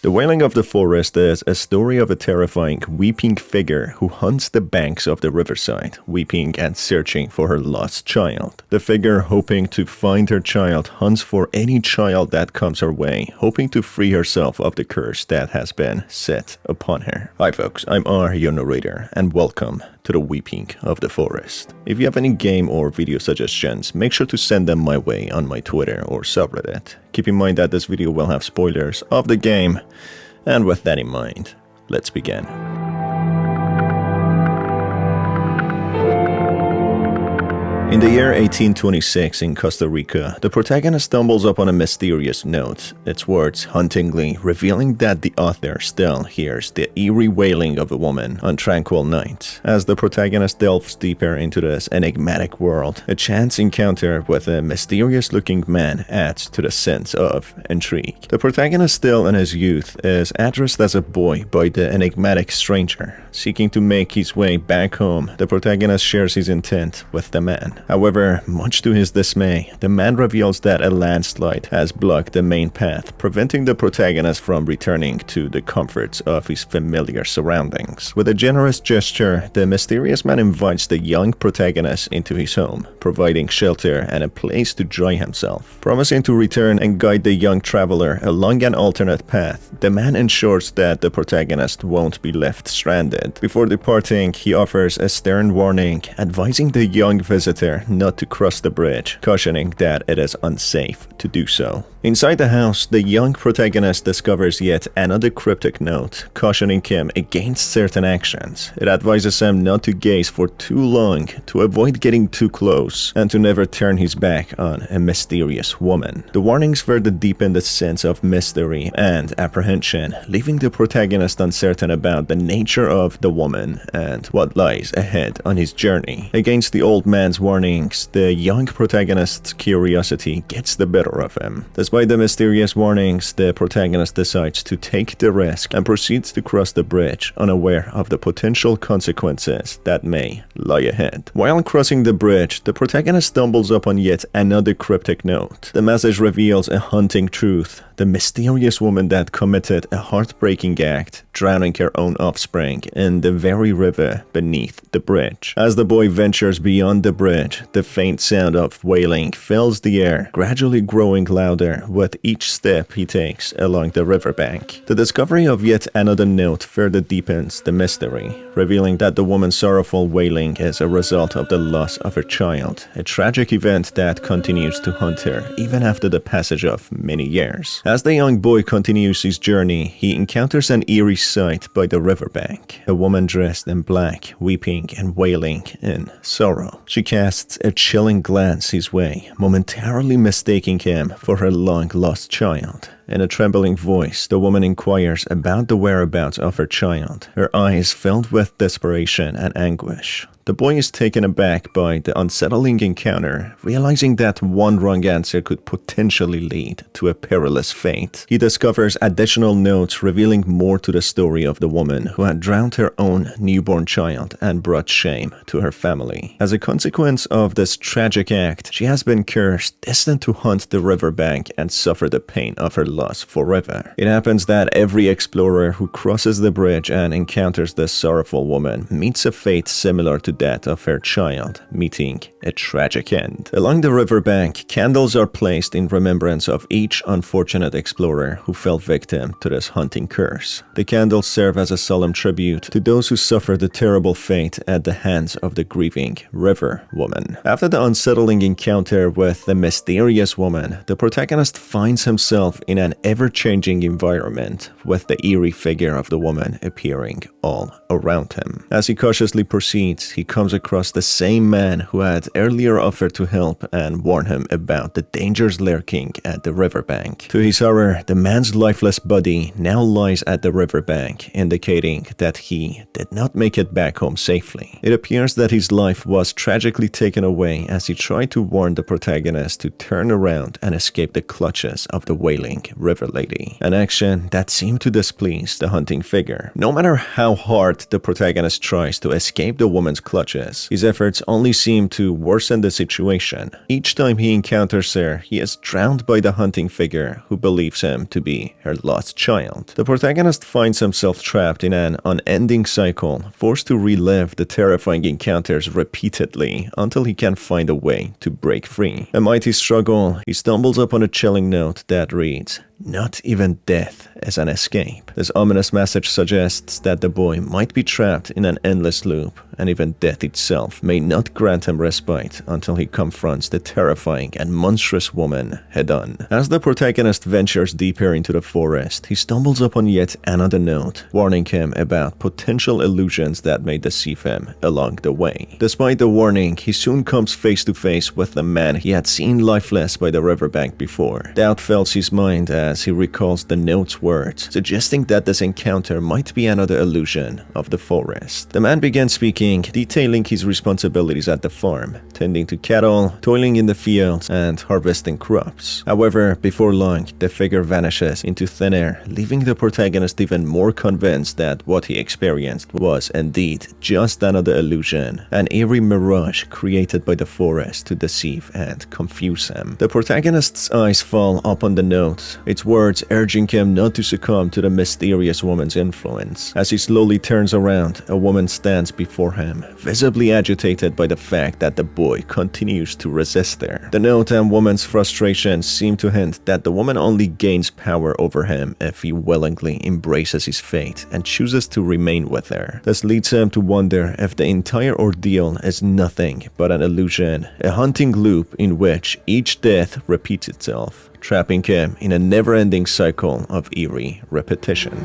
The Wailing of the Forest is a story of a terrifying, weeping figure who hunts the banks of the riverside, weeping and searching for her lost child. The figure, hoping to find her child, hunts for any child that comes her way, hoping to free herself of the curse that has been set upon her. Hi folks, I'm R, your narrator, and welcome to the Weeping of the Forest. If you have any game or video suggestions, make sure to send them my way on my Twitter or subreddit. Keep in mind that this video will have spoilers of the game, and with that in mind, let's begin. In the year 1826 in Costa Rica, the protagonist stumbles upon a mysterious note, its words hauntingly revealing that the author still hears the eerie wailing of a woman on tranquil nights. As the protagonist delves deeper into this enigmatic world, a chance encounter with a mysterious-looking man adds to the sense of intrigue. The protagonist, still in his youth, is addressed as a boy by the enigmatic stranger. Seeking to make his way back home, the protagonist shares his intent with the man. However, much to his dismay, the man reveals that a landslide has blocked the main path, preventing the protagonist from returning to the comforts of his familiar surroundings. With a generous gesture, the mysterious man invites the young protagonist into his home, providing shelter and a place to dry himself. Promising to return and guide the young traveler along an alternate path, the man ensures that the protagonist won't be left stranded. Before departing, he offers a stern warning, advising the young visitor not to cross the bridge, cautioning that it is unsafe to do so. Inside the house, the young protagonist discovers yet another cryptic note, cautioning him against certain actions. It advises him not to gaze for too long, to avoid getting too close, and to never turn his back on a mysterious woman. The warnings further deepen the sense of mystery and apprehension, leaving the protagonist uncertain about the nature of the woman and what lies ahead on his journey. Against the old man's warnings, the young protagonist's curiosity gets the better of him. Despite the mysterious warnings, the protagonist decides to take the risk and proceeds to cross the bridge, unaware of the potential consequences that may lie ahead. While crossing the bridge, the protagonist stumbles upon yet another cryptic note. The message reveals a haunting truth: the mysterious woman that committed a heartbreaking act, drowning her own offspring in the very river beneath the bridge. As the boy ventures beyond the bridge, the faint sound of wailing fills the air, gradually growing louder with each step he takes along the riverbank. The discovery of yet another note further deepens the mystery, revealing that the woman's sorrowful wailing is a result of the loss of her child, a tragic event that continues to haunt her even after the passage of many years. As the young boy continues his journey, he encounters an eerie sight by the riverbank, a woman dressed in black, weeping and wailing in sorrow. She casts a chilling glance his way, momentarily mistaking him for her long-lost child. In a trembling voice, the woman inquires about the whereabouts of her child, her eyes filled with desperation and anguish. The boy is taken aback by the unsettling encounter, realizing that one wrong answer could potentially lead to a perilous fate. He discovers additional notes revealing more to the story of the woman who had drowned her own newborn child and brought shame to her family. As a consequence of this tragic act, she has been cursed, destined to haunt the riverbank and suffer the pain of her loss forever. It happens that every explorer who crosses the bridge and encounters this sorrowful woman meets a fate similar to that of her child, meeting a tragic end. Along the riverbank, candles are placed in remembrance of each unfortunate explorer who fell victim to this haunting curse. The candles serve as a solemn tribute to those who suffered the terrible fate at the hands of the grieving river woman. After the unsettling encounter with the mysterious woman, the protagonist finds himself in an ever-changing environment, with the eerie figure of the woman appearing all around him. As he cautiously proceeds, he comes across the same man who had earlier offered to help and warn him about the dangers lurking at the riverbank. To his horror, the man's lifeless body now lies at the riverbank, indicating that he did not make it back home safely. It appears that his life was tragically taken away as he tried to warn the protagonist to turn around and escape the clutches of the wailing river lady, an action that seemed to displease the hunting figure. No matter how hard the protagonist tries to escape the woman's clutches, clutches. His efforts only seem to worsen the situation. Each time he encounters her, he is drowned by the hunting figure who believes him to be her lost child. The protagonist finds himself trapped in an unending cycle, forced to relive the terrifying encounters repeatedly until he can find a way to break free. A mighty struggle, he stumbles upon a chilling note that reads, "Not even death is an escape." This ominous message suggests that the boy might be trapped in an endless loop, and even death itself may not grant him respite until he confronts the terrifying and monstrous woman head-on. As the protagonist ventures deeper into the forest, he stumbles upon yet another note, warning him about potential illusions that may deceive him along the way. Despite the warning, he soon comes face to face with the man he had seen lifeless by the riverbank before. Doubt fills his mind as he recalls the note's words, suggesting that this encounter might be another illusion of the forest. The man began speaking, detailing his responsibilities at the farm, tending to cattle, toiling in the fields, and harvesting crops. However, before long, the figure vanishes into thin air, leaving the protagonist even more convinced that what he experienced was indeed just another illusion, an eerie mirage created by the forest to deceive and confuse him. The protagonist's eyes fall upon the note, its words urging him not to succumb to the mysterious woman's influence. As he slowly turns around, a woman stands before him, visibly agitated by the fact that the boy continues to resist her. The note and woman's frustration seem to hint that the woman only gains power over him if he willingly embraces his fate and chooses to remain with her. This leads him to wonder if the entire ordeal is nothing but an illusion, a haunting loop in which each death repeats itself, trapping him in a never-ending cycle of eerie repetition.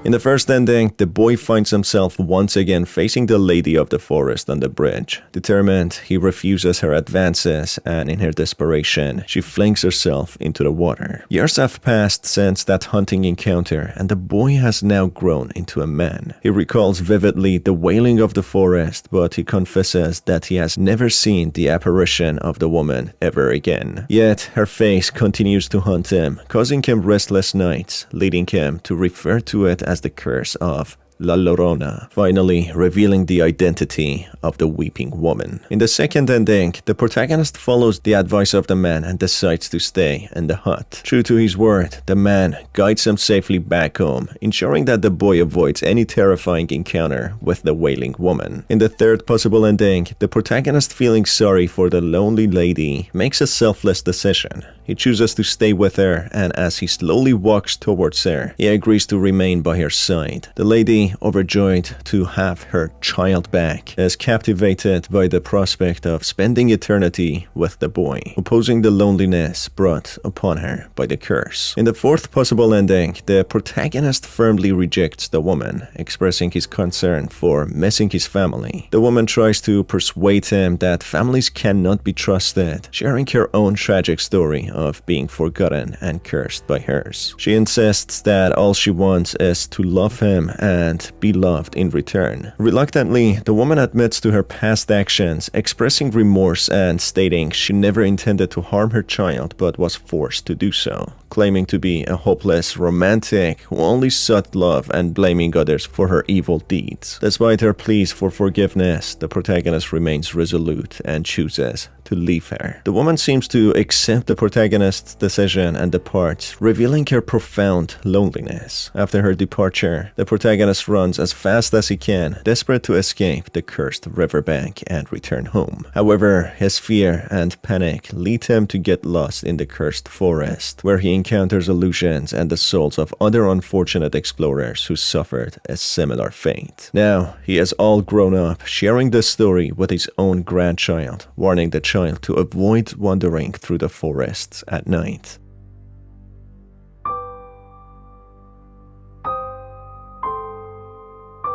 In the first ending, the boy finds himself once again facing the lady of the forest on the bridge. Determined, he refuses her advances, and in her desperation, she flings herself into the water. Years have passed since that hunting encounter, and the boy has now grown into a man. He recalls vividly the wailing of the forest, but he confesses that he has never seen the apparition of the woman ever again. Yet, her face continues to haunt him, causing him restless nights, leading him to refer to it as the curse of La Llorona, finally revealing the identity of the weeping woman. In the second ending, the protagonist follows the advice of the man and decides to stay in the hut. True to his word, the man guides him safely back home, ensuring that the boy avoids any terrifying encounter with the wailing woman. In the third possible ending, the protagonist, feeling sorry for the lonely lady, makes a selfless decision. He chooses to stay with her, and as he slowly walks towards her, he agrees to remain by her side. The lady, overjoyed to have her child back, is captivated by the prospect of spending eternity with the boy, opposing the loneliness brought upon her by the curse. In the fourth possible ending, the protagonist firmly rejects the woman, expressing his concern for missing his family. The woman tries to persuade him that families cannot be trusted, sharing her own tragic story of being forgotten and cursed by hers. She insists that all she wants is to love him and be loved in return. Reluctantly, the woman admits to her past actions, expressing remorse and stating she never intended to harm her child but was forced to do so, claiming to be a hopeless romantic who only sought love and blaming others for her evil deeds. Despite her pleas for forgiveness, the protagonist remains resolute and chooses to leave her. The woman seems to accept the protagonist's decision and departs, revealing her profound loneliness. After her departure, the protagonist runs as fast as he can, desperate to escape the cursed riverbank and return home. However, his fear and panic lead him to get lost in the cursed forest, where he encounters illusions and the souls of other unfortunate explorers who suffered a similar fate. Now, he is all grown up, sharing this story with his own grandchild, warning the child to avoid wandering through the forests at night.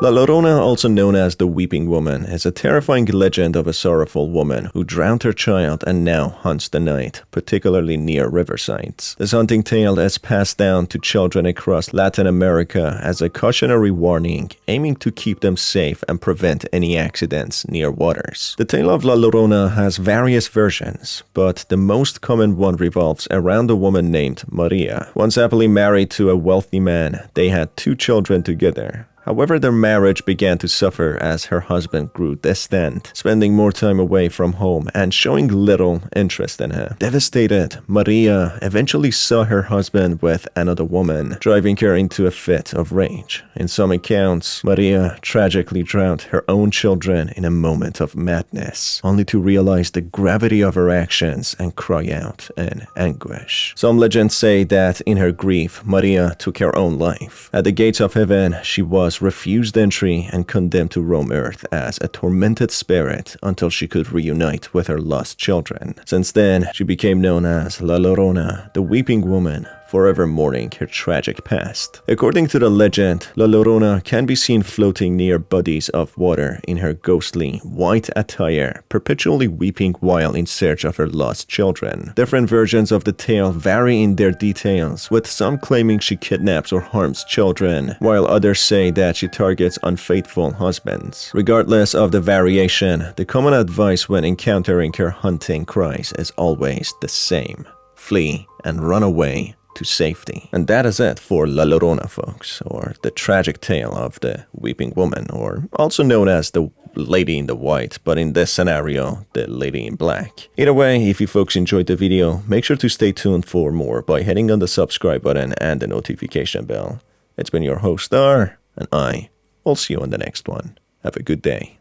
La Llorona, also known as the Weeping Woman, is a terrifying legend of a sorrowful woman who drowned her child and now haunts the night, particularly near riversides. This haunting tale is passed down to children across Latin America as a cautionary warning, aiming to keep them safe and prevent any accidents near waters. The tale of La Llorona has various versions, but the most common one revolves around a woman named Maria. Once happily married to a wealthy man, they had 2 children together. However, their marriage began to suffer as her husband grew distant, spending more time away from home and showing little interest in her. Devastated, Maria eventually saw her husband with another woman, driving her into a fit of rage. In some accounts, Maria tragically drowned her own children in a moment of madness, only to realize the gravity of her actions and cry out in anguish. Some legends say that in her grief, Maria took her own life. At the gates of heaven, she was refused entry and condemned to roam earth as a tormented spirit until she could reunite with her lost children. Since then, she became known as La Llorona, the Weeping Woman, forever mourning her tragic past. According to the legend, La Llorona can be seen floating near bodies of water in her ghostly, white attire, perpetually weeping while in search of her lost children. Different versions of the tale vary in their details, with some claiming she kidnaps or harms children, while others say that she targets unfaithful husbands. Regardless of the variation, the common advice when encountering her hunting cries is always the same: flee and run away to safety. And that is it for La Llorona, folks, or the tragic tale of the Weeping Woman, or also known as the Lady in the White, but in this scenario, the Lady in Black. Either way, if you folks enjoyed the video, make sure to stay tuned for more by hitting on the subscribe button and the notification bell. It's been your host, Star, and I will see you on the next one. Have a good day.